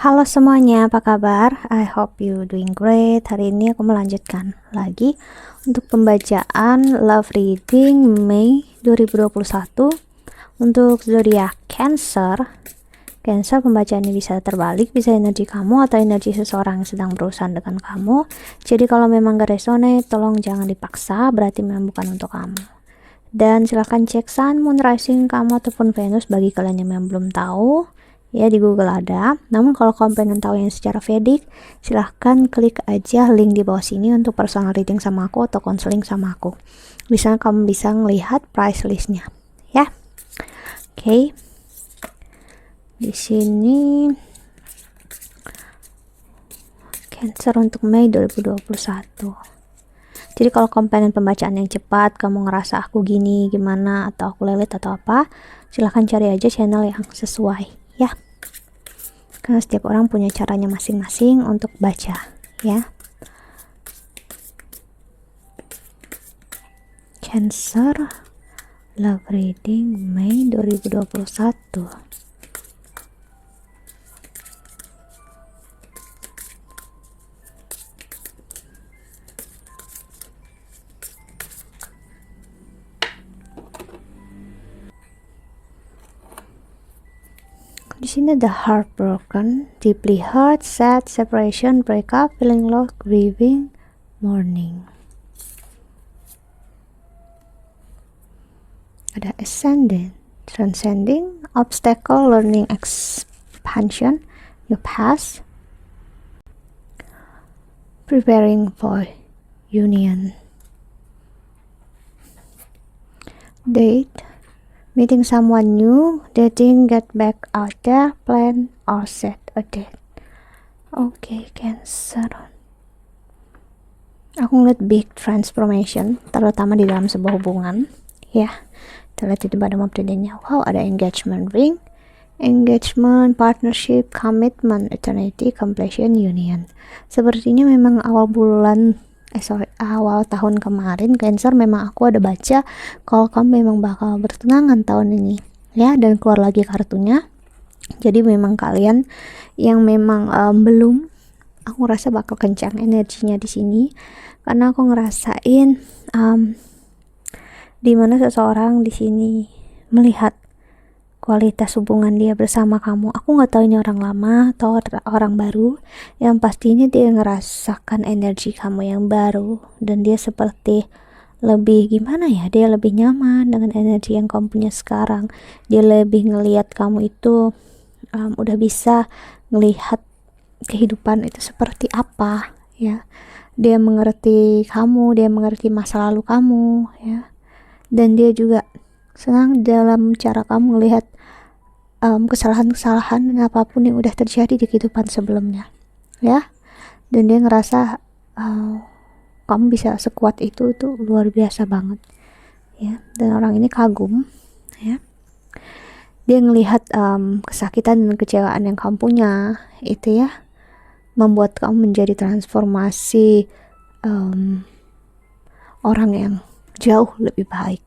Halo semuanya, apa kabar? I hope you doing great. Hari ini aku melanjutkan lagi untuk pembacaan Love Reading Mei 2021 untuk zodiak Cancer. Cancer, pembacaannya bisa terbalik, bisa energi kamu atau energi seseorang yang sedang berurusan dengan kamu. Jadi kalau memang gak resonate, tolong jangan dipaksa, berarti memang bukan untuk kamu. Dan silahkan cek Sun, Moon, Rising kamu ataupun Venus bagi kalian yang memang belum tahu. Ya, di Google ada. Namun kalau kamu pengen tahu yang secara Vedic, silahkan klik aja link di bawah sini untuk personal reading sama aku atau konseling sama aku. Di sana kamu bisa melihat price listnya, ya. Oke. Di sini Cancer untuk Mei 2021. Jadi kalau kamu pengen pembacaan yang cepat, kamu ngerasa aku gini gimana atau aku lelet atau apa, silahkan cari aja channel yang sesuai, ya. Karena setiap orang punya caranya masing-masing untuk baca, ya. Cancer Love Reading Mei 2021. Di sini ada heartbroken, deeply hurt, sad, separation, breakup, feeling lost, grieving, mourning. Ada ascending, transcending, obstacle, learning, expansion, your past, preparing for union, date, meeting someone new, dating, get back out there, plan or set a date. Oke, Cancer. Aku ngeliat big transformation, terutama di dalam sebuah hubungan, ya. Kita lihat itu pada memprediknya. Wow, ada engagement ring, engagement, partnership, commitment, eternity, completion, union. Sepertinya memang awal tahun kemarin Cancer memang aku ada baca kalau kamu memang bakal bertunangan tahun ini, ya, dan keluar lagi kartunya. Jadi memang kalian yang memang belum, aku ngerasa bakal kencang energinya di sini karena aku ngerasain dimana seseorang di sini melihat kualitas hubungan dia bersama kamu. Aku nggak tahu ini orang lama atau orang baru. Yang pastinya dia ngerasakan energi kamu yang baru dan dia seperti lebih gimana ya? Dia lebih nyaman dengan energi yang kamu punya sekarang. Dia lebih ngelihat kamu itu udah bisa ngelihat kehidupan itu seperti apa, ya. Dia mengerti kamu, dia mengerti masa lalu kamu, ya. Dan dia juga senang dalam cara kamu melihat kesalahan-kesalahan dan apapun yang udah terjadi di kehidupan sebelumnya, ya. Dan dia ngerasa kamu bisa sekuat itu luar biasa banget, ya. Dan orang ini kagum, ya. Dia ngelihat kesakitan dan kecewaan yang kamu punya itu, ya, membuat kamu menjadi transformasi orang yang jauh lebih baik.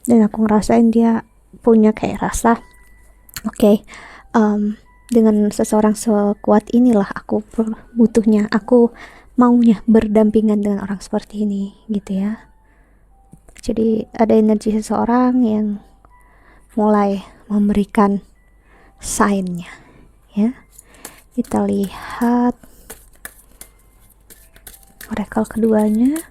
Dan aku ngerasain dia punya kayak rasa, oke, dengan seseorang sekuat inilah aku butuhnya, aku maunya berdampingan dengan orang seperti ini, gitu, ya. Jadi ada energi seseorang yang mulai memberikan sign-nya, ya. Kita lihat oracle keduanya.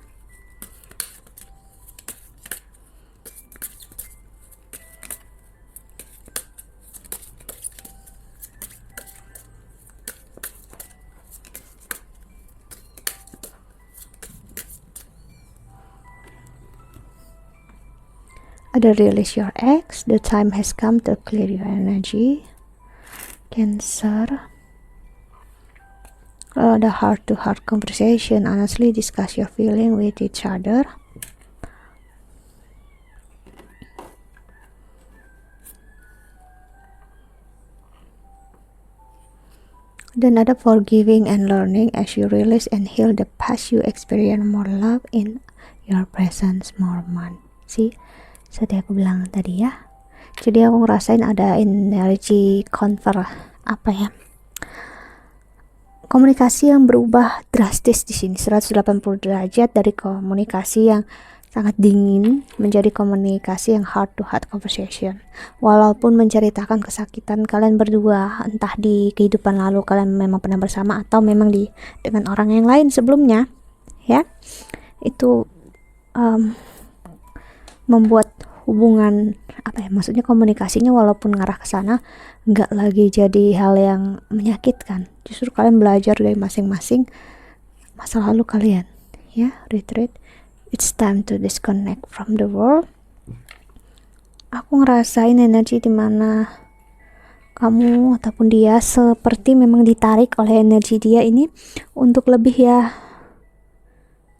Ada release your ex, the time has come to clear your energy. Cancer. Ada heart to heart conversation, honestly discuss your feeling with each other. Dan ada forgiving and learning as you release and heal the past, you experience more love in your presence, more month. See, seperti aku bilang tadi, ya. Jadi aku ngerasain ada energi convert, apa ya, komunikasi yang berubah drastis di sini, 180 derajat dari komunikasi yang sangat dingin menjadi komunikasi yang heart to heart conversation. Walaupun menceritakan kesakitan kalian berdua, entah di kehidupan lalu kalian memang pernah bersama atau memang dengan orang yang lain sebelumnya, ya, itu membuat hubungan maksudnya komunikasinya walaupun ngarah ke sana nggak lagi jadi hal yang menyakitkan. Justru kalian belajar dari masing-masing masa lalu kalian, ya. Retreat, it's time to disconnect from the world. Aku ngerasain energi dimana kamu ataupun dia seperti memang ditarik oleh energi dia ini untuk lebih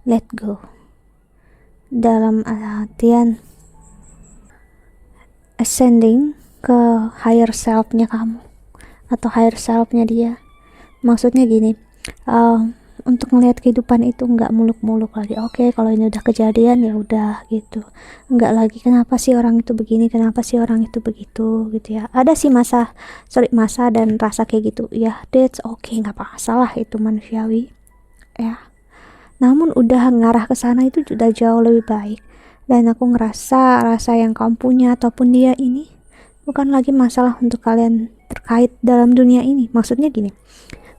let go, dalam artian ascending ke higher self-nya kamu atau higher self-nya dia. Maksudnya gini, untuk melihat kehidupan itu nggak muluk-muluk lagi. Oke, kalau ini udah kejadian ya udah gitu, nggak lagi kenapa sih orang itu begini, kenapa sih orang itu begitu gitu ya. Ada sih masa dan rasa kayak gitu ya, that's okay, nggak masalah, itu manusiawi ya. Namun udah ngarah ke sana itu sudah jauh lebih baik. Dan aku ngerasa rasa yang kamu punya ataupun dia ini bukan lagi masalah untuk kalian terkait dalam dunia ini. Maksudnya gini,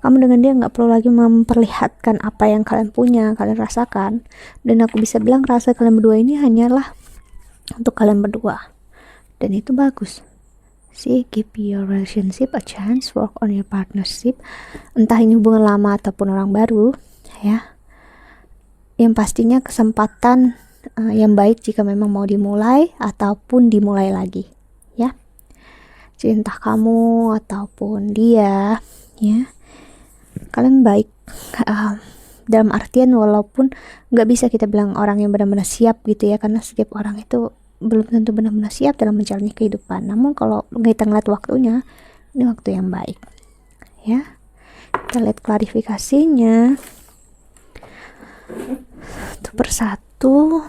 kamu dengan dia nggak perlu lagi memperlihatkan apa yang kalian punya, kalian rasakan. Dan aku bisa bilang rasa kalian berdua ini hanyalah untuk kalian berdua. Dan itu bagus. See, give your relationship a chance, work on your partnership. Entah ini hubungan lama ataupun orang baru, ya. Yang pastinya kesempatan yang baik jika memang mau dimulai ataupun dimulai lagi, ya. Cinta kamu ataupun dia, ya, kalian baik, dalam artian walaupun nggak bisa kita bilang orang yang benar-benar siap gitu ya, karena setiap orang itu belum tentu benar-benar siap dalam menjalani kehidupan. Namun kalau kita ngeliat waktunya, ini waktu yang baik, ya. Kita lihat klarifikasinya satu persatu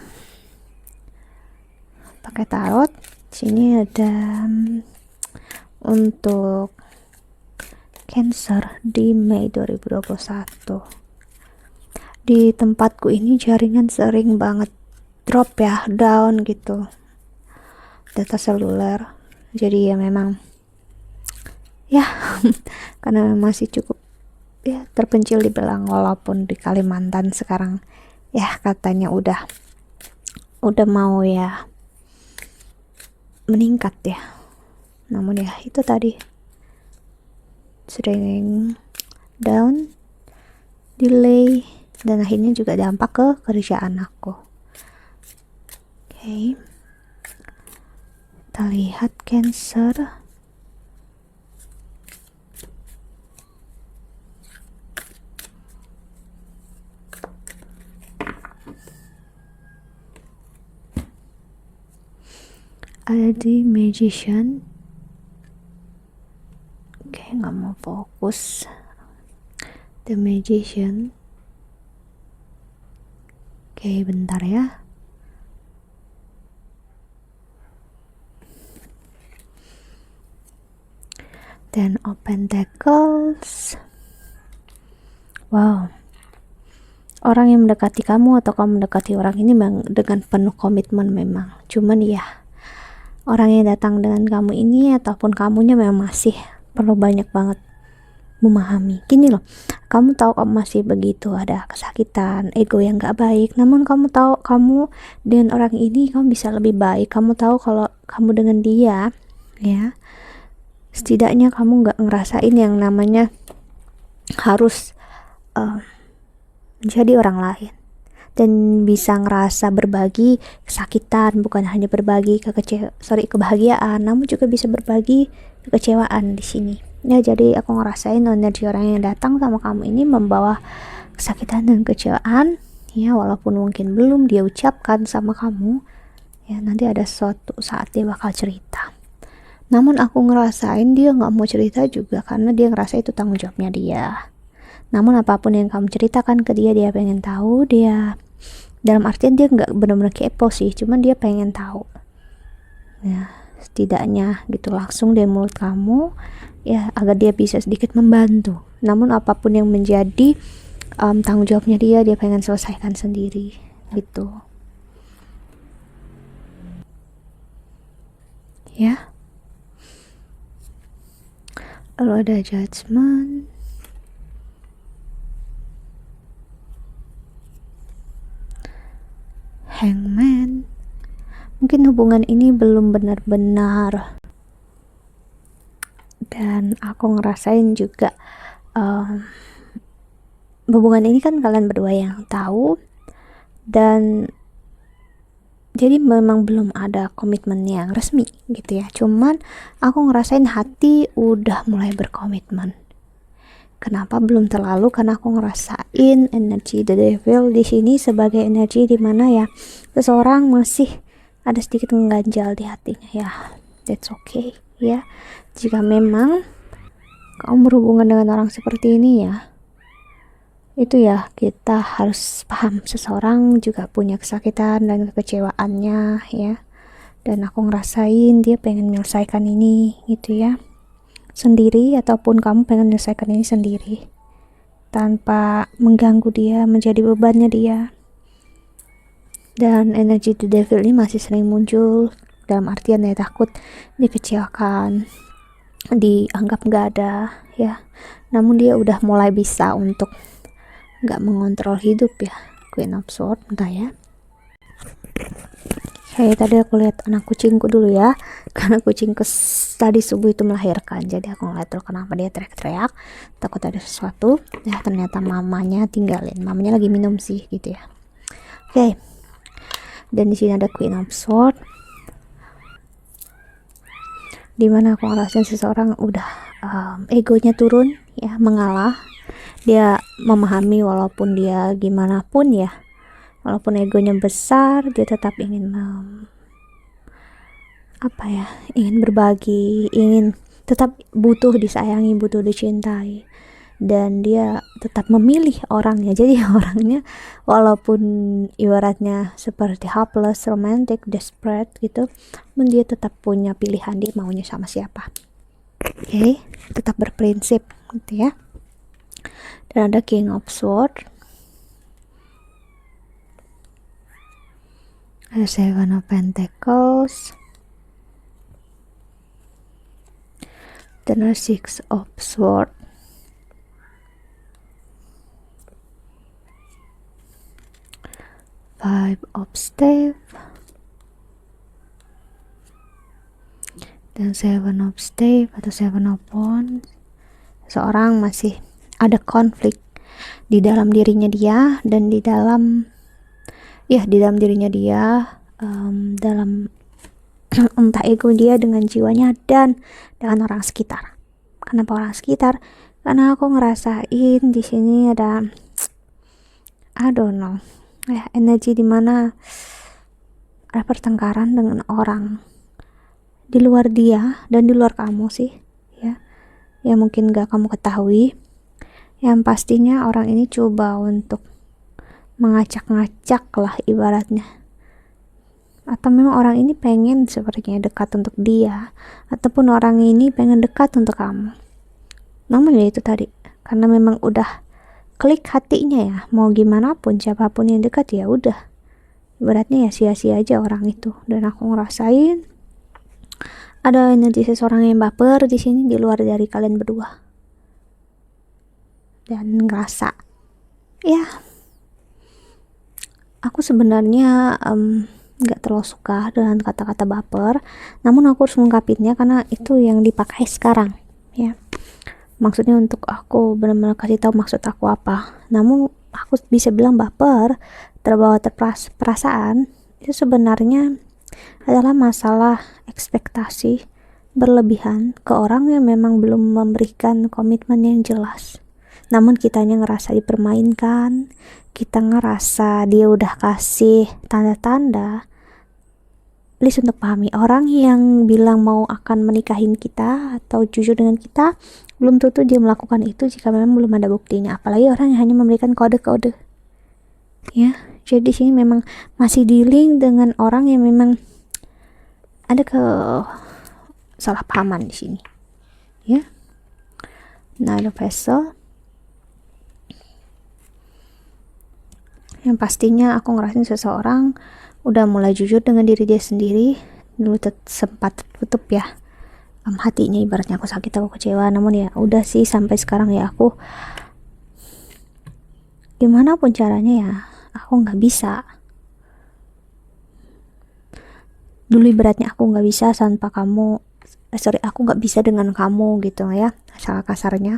pakai tarot. Sini ada untuk Cancer di Mei 2021. Di tempatku ini jaringan sering banget drop ya, down gitu, data seluler. Jadi ya memang ya karena masih cukup ya terpencil dibilang, walaupun di Kalimantan sekarang ya katanya udah mau ya meningkat ya. Namun ya itu tadi sering down, delay, dan akhirnya juga dampak ke kerjaan aku. Oke. Kita lihat Cancer. Ada di Magician. Oke, nggak mau fokus. The Magician. Oke, bentar ya. Then Open Pentacles. Wow. Orang yang mendekati kamu atau kamu mendekati orang ini dengan penuh komitmen memang. Cuman ya, orang yang datang dengan kamu ini ataupun kamunya memang masih perlu banyak banget memahami. Gini loh, kamu tahu kamu masih begitu, ada kesakitan, ego yang gak baik, namun kamu tahu kamu dengan orang ini kamu bisa lebih baik. Kamu tahu kalau kamu dengan dia, ya, setidaknya kamu gak ngerasain yang namanya harus menjadi orang lain, dan bisa ngerasa berbagi kesakitan, bukan hanya berbagi kebahagiaan, namun juga bisa berbagi kekecewaan di sini. Ya, jadi aku ngerasain energi orang yang datang sama kamu ini membawa kesakitan dan kekecewaan, ya, walaupun mungkin belum dia ucapkan sama kamu, ya, nanti ada suatu saat dia bakal cerita. Namun aku ngerasain dia nggak mau cerita juga karena dia ngerasa itu tanggung jawabnya dia. Namun apapun yang kamu ceritakan ke dia pengen tahu. Dia dalam artian dia nggak benar-benar kepo sih, cuman dia pengen tahu, ya, setidaknya gitu, langsung dari mulut kamu ya, agar dia bisa sedikit membantu. Namun apapun yang menjadi tanggung jawabnya dia pengen selesaikan sendiri gitu ya. Lalu ada judgment, hangman. Mungkin hubungan ini belum benar-benar, dan aku ngerasain juga hubungan ini kan kalian berdua yang tahu, dan jadi memang belum ada komitmen yang resmi gitu ya. Cuman aku ngerasain hati udah mulai berkomitmen. Kenapa belum terlalu? Karena aku ngerasain energi the devil di sini sebagai energi dimana ya seseorang masih ada sedikit mengganjal di hatinya ya. That's okay ya. Jika memang kamu berhubungan dengan orang seperti ini ya, itu ya kita harus paham seseorang juga punya kesakitan dan kekecewaannya ya. Dan aku ngerasain dia pengen menyelesaikan ini gitu ya, sendiri, ataupun kamu pengen menyelesaikan ini sendiri tanpa mengganggu dia, menjadi bebannya dia. Dan energi the devil ini masih sering muncul dalam artian ya takut dikecewakan, dianggap gak ada ya. Namun dia udah mulai bisa untuk gak mengontrol hidup ya. Queen of Swords, entah ya. Kayak tadi aku lihat anak kucingku dulu ya, karena kucingku tadi subuh itu melahirkan, jadi aku ngeliat dulu kenapa dia teriak-teriak, takut ada sesuatu ya. Ternyata mamanya tinggalin, mamanya lagi minum sih gitu ya. Oke. Dan di sini ada Queen of Swords, dimana aku ngerasain seseorang udah egonya turun ya, mengalah. Dia memahami walaupun dia gimana pun ya, walaupun egonya besar, dia tetap ingin ingin berbagi, ingin tetap butuh disayangi, butuh dicintai, dan dia tetap memilih orangnya. Jadi orangnya walaupun ibaratnya seperti hopeless, romantic, desperate gitu, dia tetap punya pilihan dia maunya sama siapa. Oke, tetap berprinsip gitu ya. Dan ada King of Swords, ada Seven of Pentacles, dan ada Six of Swords, Five of Staves, dan Seven of Staves atau Seven of Wands. Seorang masih ada konflik di dalam dirinya dia, dan di dalam dirinya dia, dalam entah ego dia dengan jiwanya dan dengan orang sekitar. Kenapa orang sekitar? Karena aku ngerasain di sini ada I don't know ya, energi dimana ada pertengkaran dengan orang di luar dia dan di luar kamu sih ya, yang mungkin gak kamu ketahui. Yang pastinya orang ini coba untuk mengacak-ngacak lah ibaratnya, atau memang orang ini pengen sepertinya dekat untuk dia, ataupun orang ini pengen dekat untuk kamu. Namun ya itu tadi, karena memang udah klik hatinya ya, mau gimana pun siapapun yang dekat ya udah, ibaratnya ya sia-sia aja orang itu. Dan aku ngerasain ada energi seseorang yang baper di sini di luar dari kalian berdua, dan ngerasa ya aku sebenarnya gak terlalu suka dengan kata-kata baper, namun aku harus mengungkapinnya karena itu yang dipakai sekarang ya. Maksudnya untuk aku benar-benar kasih tahu maksud aku apa. Namun aku bisa bilang baper, terbawa perasaan, itu sebenarnya adalah masalah ekspektasi berlebihan ke orang yang memang belum memberikan komitmen yang jelas. Namun kitanya ngerasa dipermainkan, kita ngerasa dia udah kasih tanda-tanda. Please untuk pahami, orang yang bilang mau akan menikahin kita atau jujur dengan kita, belum tentu dia melakukan itu jika memang belum ada buktinya. Apalagi orang yang hanya memberikan kode-kode ya. Jadi sini memang masih dealing dengan orang yang memang ada kesalahpahaman di sini ya. Nine of Vessel. Yang pastinya aku ngerasain seseorang udah mulai jujur dengan diri dia sendiri. Dulu sempat tutup ya hatinya, ibaratnya aku sakit, aku kecewa, namun ya udah sih sampai sekarang ya aku gimana pun caranya ya aku nggak bisa. Dulu ibaratnya aku nggak bisa tanpa kamu, aku nggak bisa dengan kamu gitu ya, salah kasarnya,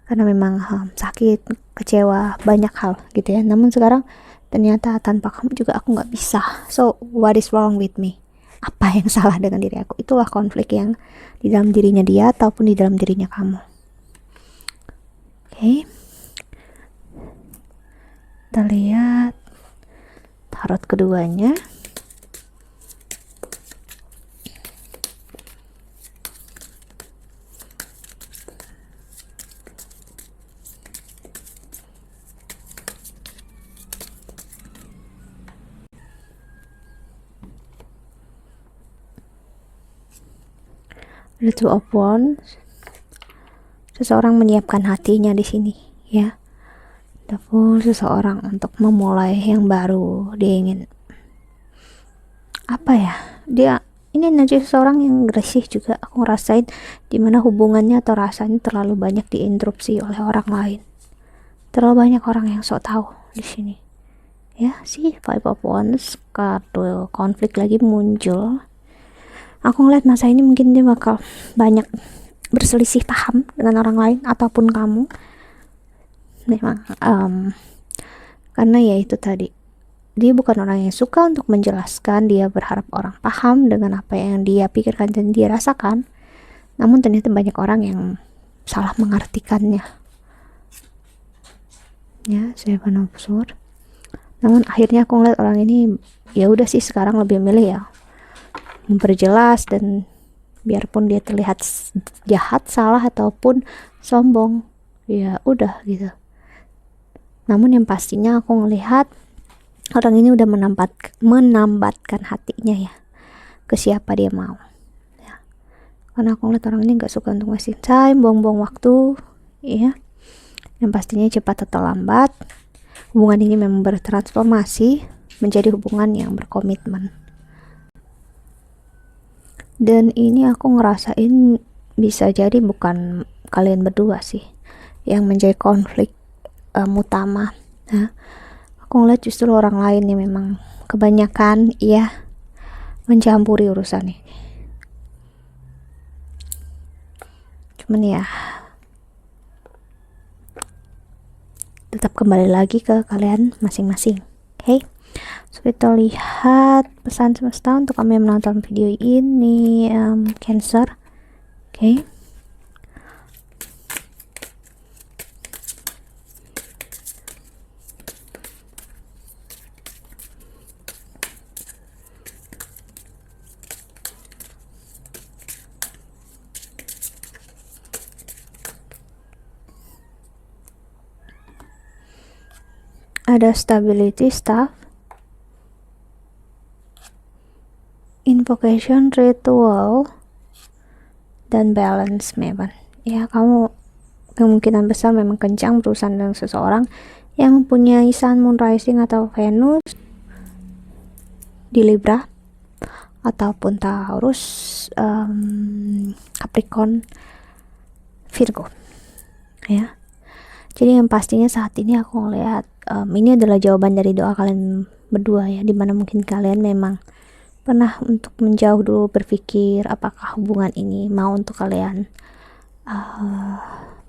karena memang sakit, kecewa, banyak hal gitu ya. Namun sekarang ternyata tanpa kamu juga aku nggak bisa. So what is wrong with me? Apa yang salah dengan diri aku? Itulah konflik yang di dalam dirinya dia ataupun di dalam dirinya kamu. Oke, kita lihat tarot keduanya. The Two of Wands. Seseorang menyiapkan hatinya di sini ya. The Fool, seseorang untuk memulai yang baru. Dia ingin apa ya? Dia ini energi seseorang yang agresif juga. Aku ngerasain dimana hubungannya atau rasanya terlalu banyak diinterupsi oleh orang lain. Terlalu banyak orang yang sok tahu di sini. Ya, sih Five of Wands, kartu konflik lagi muncul. Aku ngeliat masa ini mungkin dia bakal banyak berselisih paham dengan orang lain ataupun kamu. Memang karena ya itu tadi, dia bukan orang yang suka untuk menjelaskan, dia berharap orang paham dengan apa yang dia pikirkan dan dia rasakan, namun ternyata banyak orang yang salah mengartikannya ya. Seven of Swords. Namun akhirnya aku ngeliat orang ini ya udah sih sekarang lebih milih ya memperjelas, dan biarpun dia terlihat jahat, salah ataupun sombong, ya udah gitu. Namun yang pastinya aku ngelihat orang ini udah menambatkan hatinya ya ke siapa dia mau ya. Karena aku ngeliat orang ini gak suka untuk wasting time, buang-buang waktu ya. Yang pastinya cepat atau lambat hubungan ini memang bertransformasi menjadi hubungan yang berkomitmen. Dan ini aku ngerasain bisa jadi bukan kalian berdua sih yang menjadi konflik utama. Nah, aku ngeliat justru orang lain yang memang kebanyakan ya mencampuri urusan ini. Cuman ya tetap kembali lagi ke kalian masing-masing. Oke, so kita lihat pesan semesta untuk kami yang menonton video ini. Cancer. Oke. Ada stability, staff, invocation, ritual, dan balance memang. Ya, kamu kemungkinan besar memang kencang berurusan dengan seseorang yang mempunyai Sun, Moon, Rising atau Venus di Libra ataupun Taurus, Capricorn, Virgo ya. Jadi yang pastinya saat ini aku ngelihat ini adalah jawaban dari doa kalian berdua ya, dimana mungkin kalian memang pernah untuk menjauh dulu, berpikir apakah hubungan ini mau untuk kalian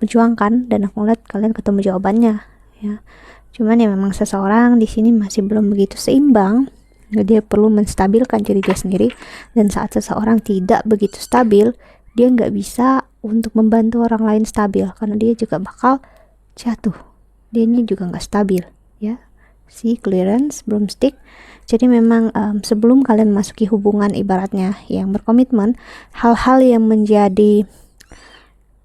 perjuangkan, dan aku ngeliat kalian ketemu jawabannya ya. Cuman ya memang seseorang di sini masih belum begitu seimbang, dia perlu menstabilkan diri dia sendiri, dan saat seseorang tidak begitu stabil, dia nggak bisa untuk membantu orang lain stabil karena dia juga bakal jatuh. Dia ini juga nggak stabil ya. Si clearance, broomstick. Jadi memang sebelum kalian masuki hubungan ibaratnya yang berkomitmen, hal-hal yang menjadi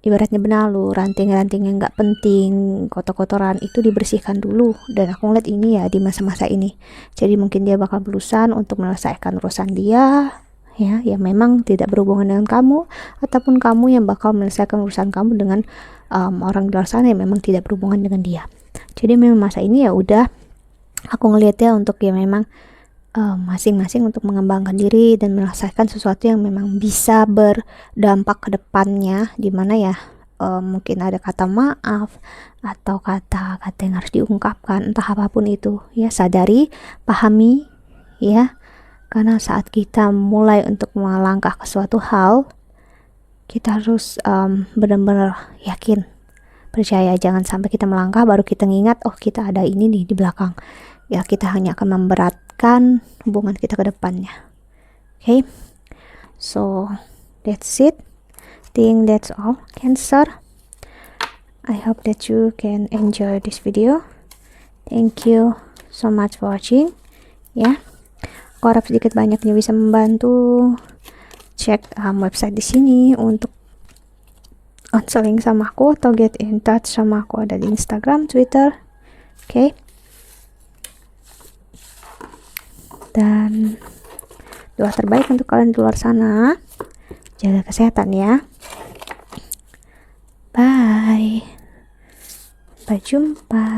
ibaratnya benalu, ranting-ranting yang nggak penting, kotor-kotoran itu dibersihkan dulu. Dan aku ngeliat ini ya di masa-masa ini. Jadi mungkin dia bakal berusaha untuk menyelesaikan urusan dia ya, yang memang tidak berhubungan dengan kamu, ataupun kamu yang bakal menyelesaikan urusan kamu dengan orang di luar sana yang memang tidak berhubungan dengan dia. Jadi memang masa ini ya udah, aku ngelihatnya untuk ya memang masing-masing untuk mengembangkan diri dan menyelesaikan sesuatu yang memang bisa berdampak ke depannya, dimana ya mungkin ada kata maaf atau kata-kata yang harus diungkapkan, entah apapun itu ya, sadari, pahami ya, karena saat kita mulai untuk melangkah ke suatu hal, kita harus benar-benar yakin, percaya. Jangan sampai kita melangkah baru kita ngingat, oh kita ada ini nih di belakang ya, kita hanya akan memberatkan hubungan kita ke depannya. Okay, so that's it. Think that's all, Cancer. I hope that you can enjoy this video. Thank you so much for watching ya. Aku harap sedikit banyaknya bisa membantu. Cek website di sini untuk counseling sama aku atau get in touch sama aku, ada di Instagram, Twitter. Okay, dan doa terbaik untuk kalian di luar sana. Jaga kesehatan ya. Bye. Sampai jumpa.